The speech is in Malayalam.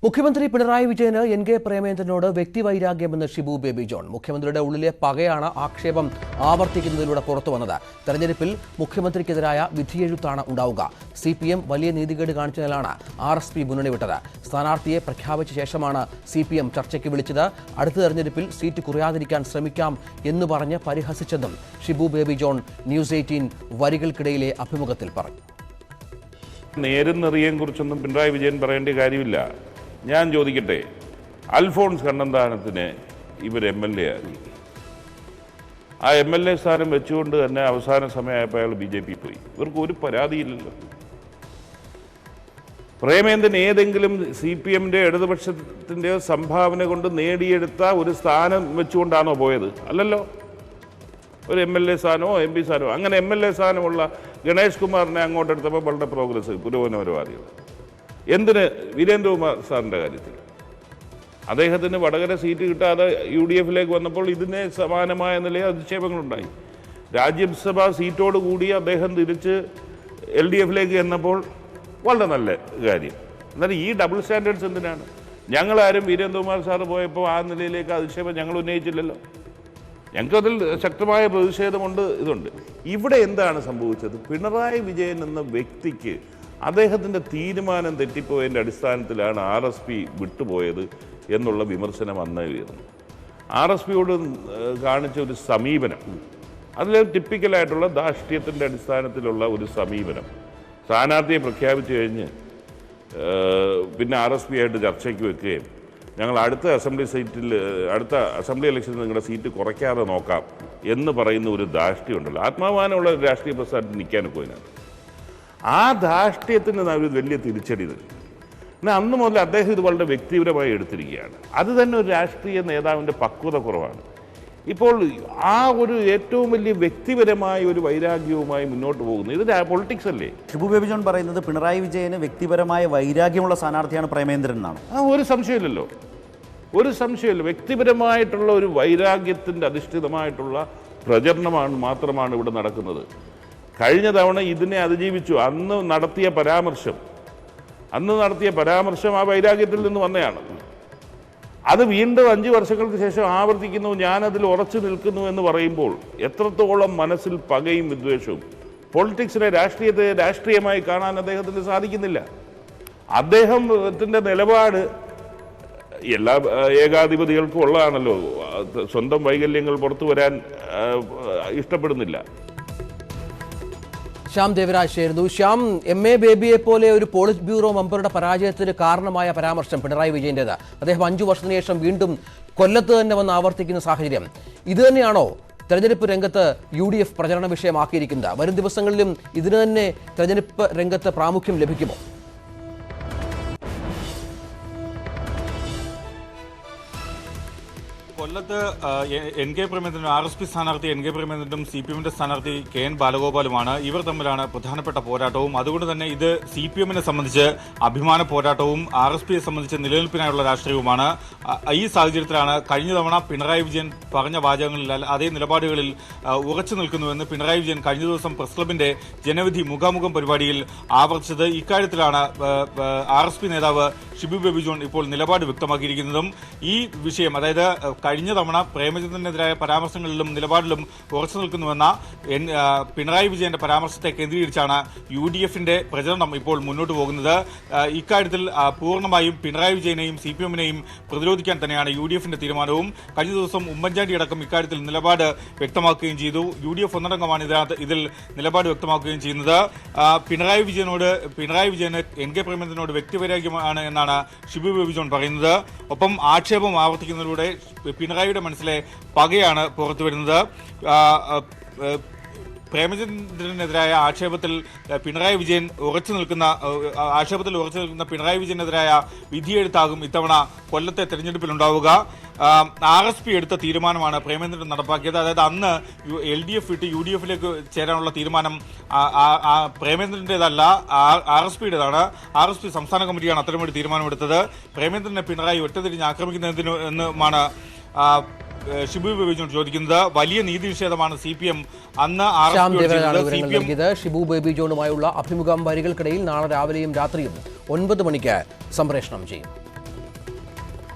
മുഖ്യമന്ത്രി പിണറായി വിജയന് എൻ കെ പ്രേമേന്ദ്രനോട് വ്യക്തിവൈരാഗ്യമെന്ന് ഷിബു ബേബി ജോൺ. മുഖ്യമന്ത്രിയുടെ ഉള്ളിലെ പകയാണ് ആക്ഷേപം ആവർത്തിക്കുന്നതിലൂടെ പുറത്തുവന്നത്. തെരഞ്ഞെടുപ്പിൽ മുഖ്യമന്ത്രിക്കെതിരായ വിധിയെഴുത്താണ് ഉണ്ടാവുക. CPM വലിയ നീതികേട് കാണിച്ചതിനാലാണ് RSP മുന്നണി വിട്ടത്. സ്ഥാനാർത്ഥിയെ പ്രഖ്യാപിച്ച ശേഷമാണ് CPM ചർച്ചയ്ക്ക് വിളിച്ചത്. അടുത്ത തെരഞ്ഞെടുപ്പിൽ സീറ്റ് കുറയാതിരിക്കാൻ ശ്രമിക്കാം എന്ന് പറഞ്ഞ് പരിഹസിച്ചെന്നും ഷിബു ബേബി ജോൺ ന്യൂസ് 18 വരികൾക്കിടയിലെ അഭിമുഖത്തിൽ പറഞ്ഞു. നേരും നെറിയെയും കുറിച്ചൊന്നും പിണറായി വിജയൻ പറയേണ്ട കാര്യമില്ല. ഞാൻ ചോദിക്കട്ടെ, അൽഫോൺസ് കണ്ണന്താനത്തിന് ഇവർ MLA ആക്കി. ആ MLA സ്ഥാനം വെച്ചുകൊണ്ട് തന്നെ അവസാന സമയമായപ്പോൾ അയാൾ BJP പോയി. ഇവർക്ക് ഒരു പരാതിയില്ലല്ലോ. പ്രേമേന്ദ്രൻ ഏതെങ്കിലും CPMന്റെ ഇടതുപക്ഷത്തിൻ്റെ സംഭാവന കൊണ്ട് നേടിയെടുത്ത ഒരു സ്ഥാനം വെച്ചുകൊണ്ടാണോ പോയത്? അല്ലല്ലോ. ഒരു MLA സ്ഥാനമോ MP സ്ഥാനമോ, അങ്ങനെ MLA സ്ഥാനമുള്ള ഗണേഷ് കുമാറിനെ അങ്ങോട്ടെടുത്തപ്പോൾ വളരെ പ്രോഗ്രസ് പുരോഗമനപരവാദികൾ. എന്തിന്? വീരേന്ദ്രകുമാർ സാറിൻ്റെ കാര്യത്തിൽ അദ്ദേഹത്തിന് വടകര സീറ്റ് കിട്ടാതെ UDF വന്നപ്പോൾ ഇതിന് സമാനമായ നിലയിൽ അധിക്ഷേപങ്ങളുണ്ടായി. രാജ്യസഭാ സീറ്റോട് കൂടി അദ്ദേഹം തിരിച്ച് LDF എന്നപ്പോൾ വളരെ നല്ല കാര്യം. എന്നാലും ഈ ഡബിൾ സ്റ്റാൻഡേർഡ്സ് എന്തിനാണ്? ഞങ്ങളാരും വീരേന്ദ്രകുമാർ സാറ് പോയപ്പോൾ ആ നിലയിലേക്ക് അധിക്ഷേപം ഞങ്ങൾ ഉന്നയിച്ചില്ലല്ലോ. ഞങ്ങൾക്കതിൽ ശക്തമായ പ്രതിഷേധമുണ്ട്. ഇതുണ്ട്. ഇവിടെ എന്താണ് സംഭവിച്ചത്? പിണറായി വിജയൻ എന്ന വ്യക്തിക്ക് അദ്ദേഹത്തിൻ്റെ തീരുമാനം തെറ്റിപ്പോയതിൻ്റെ അടിസ്ഥാനത്തിലാണ് RSP വിട്ടുപോയത് എന്നുള്ള വിമർശനം അന്ന് ഉയർന്നു. RSPയോട് കാണിച്ച ഒരു സമീപനം, അതിൽ ടിപ്പിക്കലായിട്ടുള്ള ധാർഷ്ട്യത്തിൻ്റെ അടിസ്ഥാനത്തിലുള്ള ഒരു സമീപനം. സ്ഥാനാർത്ഥിയെ പ്രഖ്യാപിച്ചു കഴിഞ്ഞ് പിന്നെ RSP ആയിട്ട് ചർച്ചയ്ക്ക് വെക്കുകയും ഞങ്ങൾ അടുത്ത അസംബ്ലി ഇലക്ഷനിൽ നിങ്ങളുടെ സീറ്റ് കുറയ്ക്കാതെ നോക്കാം എന്ന് പറയുന്ന ഒരു ധാർഷ്ട്യമുണ്ടല്ലോ. ആത്മാഭിമാനമുള്ള ഒരു രാഷ്ട്രീയ പ്രസ്ഥാനത്തിൽ നിൽക്കാനൊക്കെ അതിനകത്ത് ആ ധാർഷ്ട്യത്തിന് ഒരു വലിയ തിരിച്ചടി തരും. എന്നാൽ അന്ന് മുതൽ അദ്ദേഹം ഇത് വളരെ വ്യക്തിപരമായി എടുത്തിരിക്കുകയാണ്. അത് തന്നെ ഒരു രാഷ്ട്രീയ നേതാവിൻ്റെ പക്വത കുറവാണ്. ഇപ്പോൾ ആ ഒരു ഏറ്റവും വലിയ വ്യക്തിപരമായ ഒരു വൈരാഗ്യവുമായി മുന്നോട്ട് പോകുന്നു. ഇത് പൊളിറ്റിക്സ് അല്ലേ? ഷിബു ബേബി ജോൺ പറയുന്നത് പിണറായി വിജയന് വ്യക്തിപരമായ വൈരാഗ്യമുള്ള സ്ഥാനാർത്ഥിയാണ് പ്രേമേന്ദ്രൻ എന്നാണ്. ഒരു സംശയമില്ലല്ലോ, ഒരു സംശയമില്ല. വ്യക്തിപരമായിട്ടുള്ള ഒരു വൈരാഗ്യത്തിൻ്റെ അധിഷ്ഠിതമായിട്ടുള്ള പ്രചരണമാണ് മാത്രമാണ് ഇവിടെ നടക്കുന്നത്. കഴിഞ്ഞ തവണ ഇതിനെ അതിജീവിച്ചു. അന്ന് നടത്തിയ പരാമർശം ആ വൈരാഗ്യത്തിൽ നിന്ന് വന്നതാണ്. അത് വീണ്ടും 5 വർഷങ്ങൾക്ക് ശേഷം ആവർത്തിക്കുന്നു, ഞാനതിൽ ഉറച്ചു നിൽക്കുന്നു എന്ന് പറയുമ്പോൾ എത്രത്തോളം മനസ്സിൽ പകയും വിദ്വേഷവും. പൊളിറ്റിക്സിനെ രാഷ്ട്രീയമായി കാണാൻ അദ്ദേഹത്തിന് സാധിക്കുന്നില്ല. അദ്ദേഹത്തിൻ്റെ നിലപാട് എല്ലാ ഏകാധിപതികൾക്കും ഉള്ളതാണല്ലോ. സ്വന്തം വൈകല്യങ്ങൾ പുറത്തു വരാൻ ഇഷ്ടപ്പെടുന്നില്ല. ശ്യാം ദേവരാജ് ചേരുന്നു. ശ്യാം, MA ബേബിയെ പോലെ ഒരു പോളിറ്റ് ബ്യൂറോ മെമ്പറുടെ പരാജയത്തിന് കാരണമായ പരാമർശം പിണറായി വിജയൻ്റേത്. അദ്ദേഹം 5 വർഷത്തിന് ശേഷം വീണ്ടും കൊല്ലത്ത് തന്നെ വന്ന് ആവർത്തിക്കുന്ന സാഹചര്യം ഇത് തന്നെയാണോ തെരഞ്ഞെടുപ്പ് രംഗത്ത് UDF പ്രചരണ വിഷയമാക്കിയിരിക്കുന്നത്? വരും ദിവസങ്ങളിലും ഇതിന് തന്നെ തെരഞ്ഞെടുപ്പ് രംഗത്ത് പ്രാമുഖ്യം ലഭിക്കുമോ? കൊല്ലത്ത് എൻ കെ പ്രേമേന്ദ്രനും RSP സ്ഥാനാർത്ഥി എൻ കെ പ്രേമേന്ദ്രനും CPMന്റെ സ്ഥാനാർത്ഥി KN ബാലഗോപാലുമാണ്. ഇവർ തമ്മിലാണ് പ്രധാനപ്പെട്ട പോരാട്ടവും. അതുകൊണ്ട് തന്നെ ഇത് CPMനെ സംബന്ധിച്ച് അഭിമാന പോരാട്ടവും RSPയെ സംബന്ധിച്ച് നിലനിൽപ്പിനായുള്ള രാഷ്ട്രീയവുമാണ്. ഈ സാഹചര്യത്തിലാണ് കഴിഞ്ഞ തവണ പിണറായി വിജയൻ പറഞ്ഞ വാചകങ്ങളിൽ അതേ നിലപാടുകളിൽ ഉറച്ചു നിൽക്കുന്നുവെന്ന് പിണറായി വിജയൻ കഴിഞ്ഞ ദിവസം പ്രസ് ക്ലബിന്റെ ജനവിധി മുഖാമുഖം പരിപാടിയിൽ ആവർത്തിച്ചത്. ഇക്കാര്യത്തിലാണ് RSP നേതാവ് ഷിബു ബേബി ജോൺ ഇപ്പോൾ നിലപാട് വ്യക്തമാക്കിയിരിക്കുന്നതും. ഈ വിഷയം, അതായത് കഴിഞ്ഞ തവണ പ്രേമചന്ദ്രനെതിരായ പരാമർശങ്ങളിലും നിലപാടിലും ഉറച്ചു നിൽക്കുന്നുവെന്ന പിണറായി വിജയന്റെ പരാമർശത്തെ കേന്ദ്രീകരിച്ചാണ് UDFന്റെ പ്രചരണം ഇപ്പോൾ മുന്നോട്ട് പോകുന്നത്. ഇക്കാര്യത്തിൽ പൂർണ്ണമായും പിണറായി വിജയനെയും CPMനെയും പ്രതിരോധിക്കാൻ തന്നെയാണ് UDFന്റെ തീരുമാനവും. കഴിഞ്ഞ ദിവസം ഉമ്മൻചാണ്ടി അടക്കം ഇക്കാര്യത്തിൽ നിലപാട് വ്യക്തമാക്കുകയും ചെയ്തു. UDF ഒന്നടങ്കമാണ് ഇതിൽ നിലപാട് വ്യക്തമാക്കുകയും ചെയ്യുന്നത്. പിണറായി വിജയന് എൻ കെ പ്രേമേന്ദ്രനോട് വ്യക്തിവൈരാഗ്യമാണ് എന്നാണ് ഷിബു ബേബി ജോൺ പറയുന്നത്. ഒപ്പം ആക്ഷേപം ആവർത്തിക്കുന്നതിലൂടെ പിണറായിയുടെ മനസ്സിലെ പകയാണ് പുറത്തുവരുന്നത്. പ്രേമചന്ദ്രനെതിരായ ആക്ഷേപത്തിൽ ഉറച്ചു നിൽക്കുന്ന പിണറായി വിജയനെതിരായ വിധിയെഴുത്താകും ഇത്തവണ കൊല്ലത്തെ തെരഞ്ഞെടുപ്പിലുണ്ടാവുക. RSP എടുത്ത തീരുമാനമാണ് പ്രേമേന്ദ്രൻ നടപ്പാക്കിയത്. അതായത് അന്ന് LDF വിട്ട് UDF ചേരാനുള്ള തീരുമാനം പ്രേമേന്ദ്രൻ്റെതല്ല, RSPയുടേതാണ്. RSP സംസ്ഥാന കമ്മിറ്റിയാണ് അത്തരമൊരു തീരുമാനമെടുത്തത്. പ്രേമേന്ദ്രനെ പിണറായി ഒറ്റതിരിഞ്ഞ് ആക്രമിക്കുന്നതിനുമാണ് ഷിബു ബേബി ജോൺ ചോദിക്കുന്നത്. വലിയ നീതി നിഷേധമാണ് CPM അന്ന് ഷിബു ബേബി ജോണുമായുള്ള അഭിമുഖം വരികൾക്കിടയിൽ നാളെ രാവിലെയും രാത്രിയും 9 മണിക്ക് സംപ്രേഷണം ചെയ്യും.